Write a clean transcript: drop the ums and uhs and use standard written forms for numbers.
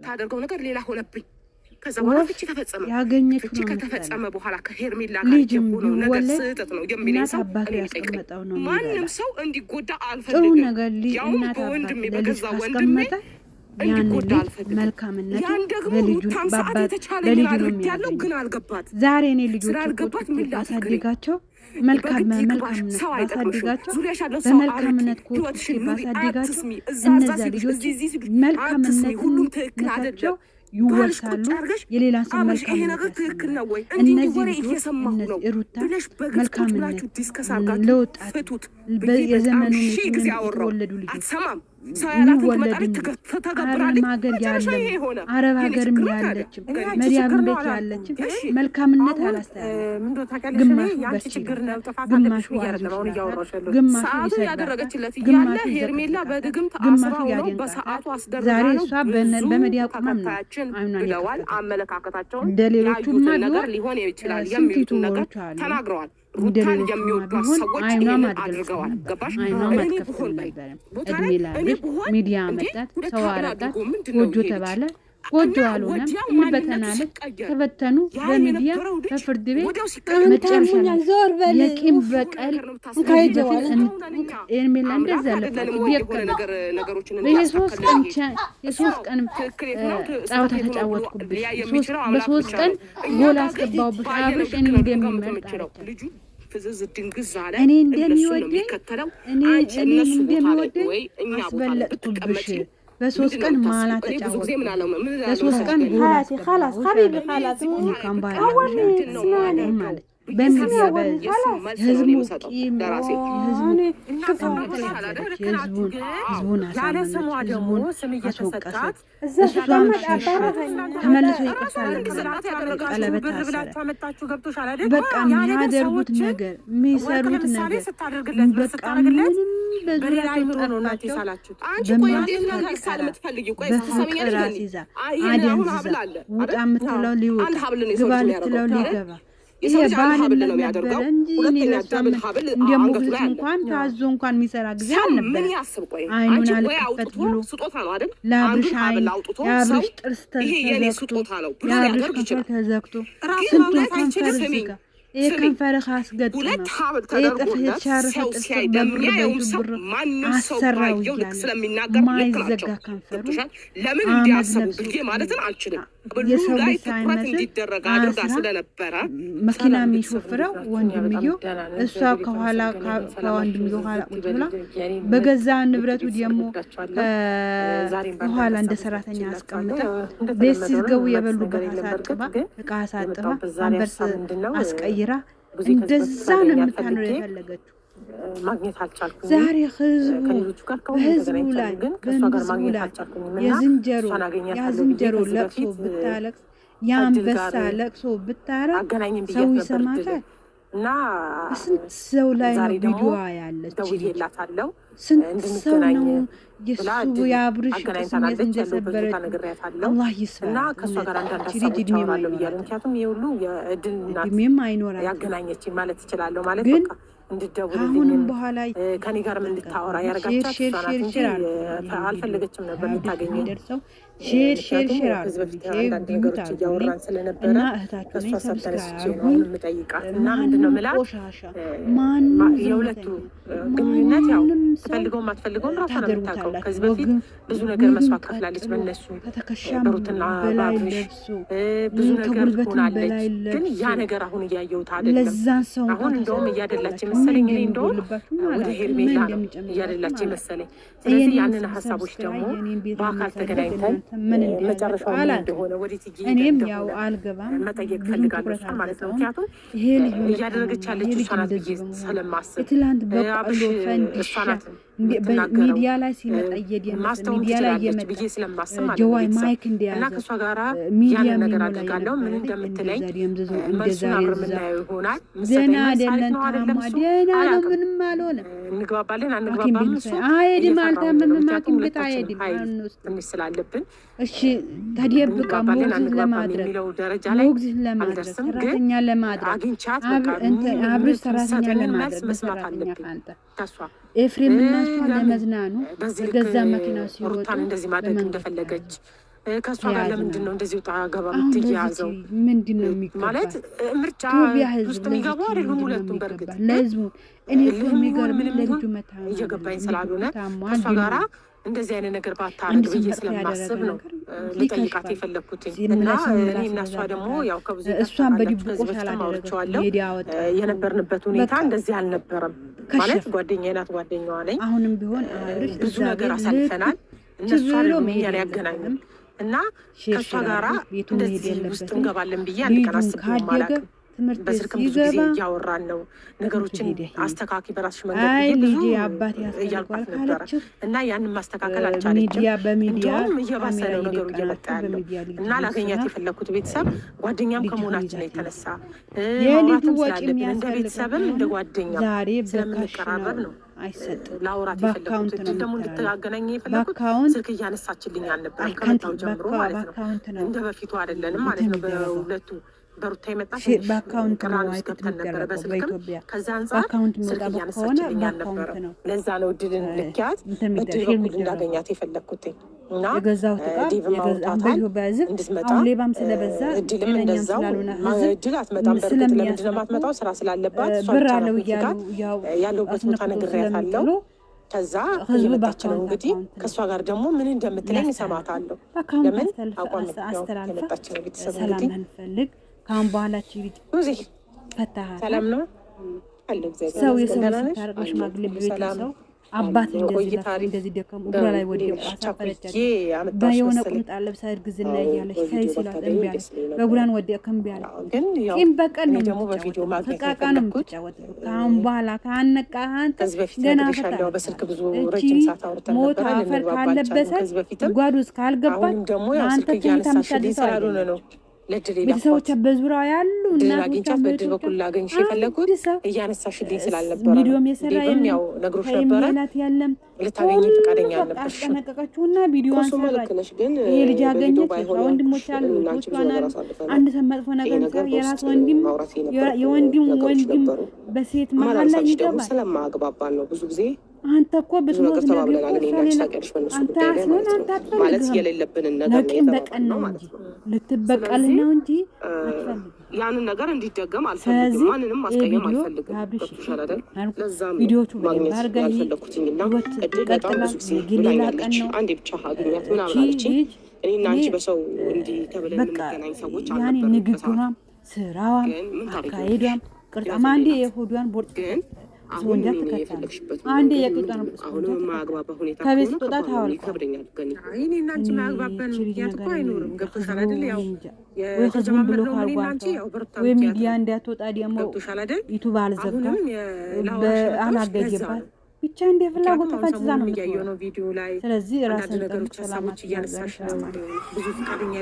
ታደርገው ነገር ሌላ ሆነብኝ ከዛ በኋላ ፍቺ ተፈጸመ ፍቺ ከተፈጸመ በኋላ ከሄርሜላ ጋር ሆኖ ነገር ስህተት ነው የሚለኝ ሰው ማንም ሰው እንዲጎዳ አልፈልግም ያው ወንድሜ በገዛ ወንድሜ እንዲጎዳ አልፈልግም መልካምነት በልጁ ባባት በልጁ ያለው ግን አልገባት ዛሬ እኔ ልጆች አሳድጋቸው መልካምነት አሳድጋቸው በመልካምነት ኮትሽ ባሳድጋቸው እነዛ ልጆች መልካምነት ሁሉም ትክክላቸው ይወርሳሉ የሌላ ሰው መልካም ነገር ትክክል ነው ወይ እንዴ ወሬ እየሰማሁ ነው ብለሽ መልካምነት ዲስከስ አርጋችሁ ለወጣቱት በየዘመኑ ወለዱ ልጅ አትሰማም ሳያላት መጣች ተተገብራለች አረብ ሀገርም ያለች መሪያም ቤት ያለች መልካምነት አላስተያየም ግማሽ በችግር ነው ግማሽ ያደረገው ያወራሻለሁ ግማሽ ያደረገችለት ያለ ሄርሜላ በድግምት አስራው ነው በሰዓቱ አስደረጋው ዛሬ እሷ በመዲያ ቆመም ብለዋል አመለካከታቸው እንደሌሎቹ ነገር ሊሆን ይችላል የሚሉት ነገር ተናግረዋል ሩታን የሚወዱ ሰዎች ይሄን አድርገዋል ገባሽ እኔ ብሆን ቦታ ላይ ሚዲያ መጣት ሰው አረጣት ጎጆ ተባለ ጎጆ አልሆነም በተናለች ተበተኑ በሚዲያ በፍርድ ቤት መጨረሻ ዞር በል የቂም በቀል ካይደዋል ኤርሜላ እንደዛ የሶስት ቀን ጫወታ ተጫወትኩብሽ በሶስት ቀን ጎል አስገባውብሽ አብረሽ እኔ እንደሚመጣ ፍዝዝ ድንግዝ አለ እኔ እንደሚወደኝ ወይ እኛ አስበለጥኩብሽ በሶስት ቀን ማላ ተጫወተ በሶስት ቀን خلاص حبيبي خلاص كان باي ማለት በሚዲያ በህዝቡ ህዝቡን ያለ ስሟ ደግሞ ስም እየተሰጣት እዛም ተመልሶ ይቀሳል ቀለበት ብላችሁ አመጣችሁ ገብቶሻል አይደል በቃ የሚያደርጉት ነገር የሚሰሩት ነገር በቃ ምንም በዙሪያ ሆኖ ነው ተሳላችሁ አንቺ ቆይ እንዴት ነው ለሳል የምትፈልጊው ቆይ ተሰሚኛለሽ አደን ውጣ የምትለው ሊወጣ ግባ የምትለው ሊገባ ይሄ ባል ነው የሚያደርገው ሁለተኛ ዳብል ሀብል አንገቱ ላይ እንኳን ታዞ እንኳን የሚሰራ ጊዜ አልነበረ ምን ያስብ ቆይ አይኑን አልከፈት ብሎ ስጦታ ነው አይደል ላብሽ አይን ያብሽ ጥርስ ይሄ የኔ ስጦታ ነው ብሎ ያደርግ ይችላል ተዘግቶ ስንቱ ከንፈር ዝጋ ከንፈር አስገጥ ሁለት ሀብል ተደርጎለት ሰው ሲያይ የሚያየው ሰው ማንም ሰው ባየው ልክ ስለሚናገር ማይዘጋ ከንፈሩ ለምን እንዲያስቡ ብዬ ማለትን አልችልም ብሉ ላይ ትኩረት እንዲደረግ አድርጋ ስለነበረ መኪና የሚሾፍረው ወንድምየው እሷ ከኋላ ከወንድምየው ኋላ ቁጭ ብላ በገዛ ንብረቱ ደግሞ ከኋላ እንደ ሰራተኛ አስቀምጣ ቤት ሲገቡ የበሉበት አሳጥባ እቃ አሳጥባ አንበርስ አስቀይራ እንደዛ ነው የምታኖር የፈለገችው ማግኘት አልቻልኩም ዛሬ ህዝቡ ላይ በህዝቡ ላይ የዝንጀሮ ለቅሶ ብታለቅስ የአንበሳ ለቅሶ ብታረግ ሰው ይሰማታል እና ስንት ሰው ላይ ነው ቪዲዮ ያለች ደውዬላታለሁ ስንት ሰው ነው የሱ ያብርሽ ከስሜት እንደሰበረች አላህ ይስፋ እና ከሷ ጋር አንዳንድ ሀሳቦች አወራለሁ ብያለሁ ምክንያቱም የሁሉ የእድልና ያገናኘች ማለት ይችላል ማለት በቃ እንድትደውልልኝ በኋላ ከኔ ጋርም እንድታወራ ያረጋቻት ሰናት እንጂ አልፈለገችም ነበር ልታገኘኝ ሼር ነገሮች እያወራን ስለነበረ ከሷ ሰብስክራይብ የምጠይቃት እና ምንድነው ማለት የሁለቱ ግንኙነት ያው ተፈልገው ማትፈልገው ራሷ ነው የምታውቀው ከዚህ በፊት ብዙ ነገር መስዋዕት ከፍላለች በእነሱ በሩትና ባብሽ ብዙ ነገር ሆናለች ግን ያ ነገር አሁን እያየሁት አይደለም አሁን እንደውም እያደላች መሰለኝ እኔ እንደውም ወደ ሄርሜላ ነው እያደላች መሰለኝ ስለዚህ ያንን ሀሳቦች ደግሞ በአካል ተገናኝተን መጨረሻው እንደሆነ ወዴት ይገኛል እኔም ያው አልገባም መጠየቅ ፈልጋለሁ ማለት ነው ምክንያቱም ይሄ ልጅ እያደረገች ያለችው ሰናት ብዬ ስለማስብ ትላንት በቃሎ ፈንዲሻ ሚዲያ ላይ ሲመጣ ሚዲያ ላይ የመጣ ብዬ ስለማስብ ጀዋይ ማይክ እንዲያዘ እና ከሷ ጋራ ሚዲያ ነገር አድርጋለሁ ምን እንደምትለኝ መልሱን አብረን የምናየው ይሆናል ዘና አይደለም ደና ነው ምንም አልሆነ እንግባባለን አንግባባም እሱ አይሄድም አልታመመም ሐኪም ቤት አይሄድም ትንሽ ስላለብን እሺ ተደብቃ ሞግዚት ለማድረግ ሞግዚት ለማድረግ ሰራተኛ ለማድረግ አግኝቻት አብረሽ ሰራተኛ ለማድረግ መስማት አለብኝ ተሷ ኤፍሬም እና እሷ ለመዝናኑ ገዛ መኪና ሲወጡ ሩታን እንደዚህ ማድረግ እንደፈለገች ከእሷ ጋር ለምንድን ነው እንደዚህ ወጣ ገባ የምትያዘው? ምንድነው ማለት ምርጫ ውስጥ የሚገቡ አይደሉም ሁለቱም። በእርግጥ ለህዝቡ እኔ የሚገርም ለልጁ መታ እየገባኝ ስላልሆነ ከእሷ ጋራ እንደዚህ አይነት ነገር ባታረግ ብዬ ስለማስብ ነው ልጠይቃት የፈለኩት። እና እኔ እና እሷ ደግሞ ያው ከብዙ እሷን በድብቆሽ አላደረገችዋለሁ። የነበርንበት ሁኔታ እንደዚህ አልነበረም። ማለት ጓደኛዬ ናት፣ ጓደኛዋ ነኝ። አሁንም ቢሆን ብዙ ነገር አሳልፈናል። እነሱ አይደሉም እኛን ያገናኙን እና ከእሷ ጋራ እንደዚህ ውስጥ እንገባለን ብዬ አንድ ቀን አስቤው አላውቅም። በስልክም ብዙ ጊዜ እያወራን ነው ነገሮችን አስተካኪ በራስሽ መንገድ ብዙ እያልኳት ነበረ እና ያንን ማስተካከል አልቻለችም። እንደውም እየባሰ ነው ነገሩ እየመጣ ያለው እና ላገኛት የፈለኩት ቤተሰብ ጓደኛም ከመሆናችን የተነሳ ማውራትም ስላለብን እንደ ቤተሰብም እንደ ጓደኛ ስለምንቀራረብ ነው ላውራት የፈለኩት። እድል ደግሞ እንድትገናኝ የፈለኩት ስልክ እያነሳችልኝ አልነበረም ከመጣሁ ጀምሮ ማለት ነው። እንደ በፊቱ አይደለንም ማለት ነው። በሁለቱ በሩታ የመጣች በአካውንት ነው ገብተን ነበረ በስልክም ከዛ አንጻር ስልክ እያነሳችልኝ አልነበረም። ለዛ ነው እድልን ልኪያት በእድል በኩል እንዳገኛት የፈለኩት እና ዲቭም አውርታታል እንድትመጣ። እድልም እንደዛው እድል አትመጣም። በእርግጥ ለምንድን ነው የማትመጣው? ስራ ስላለባት እሷ ብቻ ነው ያለሁበት ቦታ ነግሬያታለሁ። ከዛ እየመጣች ነው እንግዲህ ከእሷ ጋር ደግሞ ምን እንደምትለኝ እሰማታለሁ። ለምን አቋም የመጣች ነው ቤተሰብ እንግዲህ ካሁን በኋላችሁ ልጅ ፈታህ ሰላም ነው አለ እግዚአብሔር ሰው የሰው ታርቆሽ ማግለ ቤተሰው አባት እንደዚህ ደከሙ እግራ ላይ ወዲው አሳፈረቻት። በየሆነ ቁምጣ ለብሳ እርግዝና እያለች ሳይ ሲላት እምቢ አለች። በጉራን ወዲያ ከምቢ አለች። ግን ቂም በቀል ነው ደግሞ በቪዲዮ ማግኘት ተቃቃ ነው የምትጫወተው። ካሁን በኋላ ካነቃ አንተ ገና ፈታ በስልክ ብዙ ረጅም ሰዓት አውርተን ነበር። ሞት ካለበሰ ጓዱስ ካልገባን ደግሞ ያው ስልክ እያነሳሽልኝ ስላልሆነ ነው ቤተሰቦቿ በዙሪያው ያሉ እና አግኝቻት በእድል በኩል ላገኝሽ የፈለኩት እያነሳሽልኝ ስላልነበረ ቪዲዮም የሰራይም ያው ነግሮሽ ነበረ ያለም ልታገኝ ፈቃደኛ አልነበርሽ። አስጠነቀቀችውና ቪዲዮዋን ሰራች። ይሄ ልጅ አገኘች። ወንድሞች አሉ ወጥቷናል። አንድ ሰው መጥፎ ነገር የራስ ወንድም ወንድም በሴት መሀል ላይ ይገባል። ስለማግባባን ነው ብዙ ጊዜ አንተ እኮ ብትሞት ነው ማለት የሌለብንን ነገር ነው ማለት ነው። ልትበቀልህ ነው እንጂ ያንን ነገር እንዲደገም አልፈልግም። ማንንም ማስቀየም አልፈልግም። ገብቶሻል አይደል? ለዛም ቪዲዮቹ ማግኘት ያልፈለኩትኝና እድል በጣም ብዙ ጊዜ ብላኛለች። አንዴ ብቻ አግኛት ምናምን አለችኝ። እኔና አንቺ በሰው እንዲህ ተብለን የምንገናኝ ሰዎች አልነበረም። ንግግሯም ስራዋም አካሄዷም ቅርጣማ አንዴ የሆዷን ቦርጥ ግን አሁን የፈለግሽበት አንዴ የቅጣን አሁንም ማግባባ ሁኔታ ከቤት ወጣ ታውል ይከብደኛል። ግን እኔና አንቺ ማግባባን ምክንያት እኮ አይኖርም። ገብቶሻል አይደል? ያው የተጀማመረው እኔና አንቺ ያው በርታ ወይ ሚዲያ እንዳትወጣ ደግሞ ገብቶሻል አይደል? ዩቲዩብ አልዘጋ አላገየባት ብቻ እንደ ፍላጎት ፈጽዛ ነው የሚያየው ነው ቪዲዮ ላይ። ስለዚህ ራስን ነገሮች ሀሳቦች እያነሳሽ ነው ብዙ ፍቃደኛ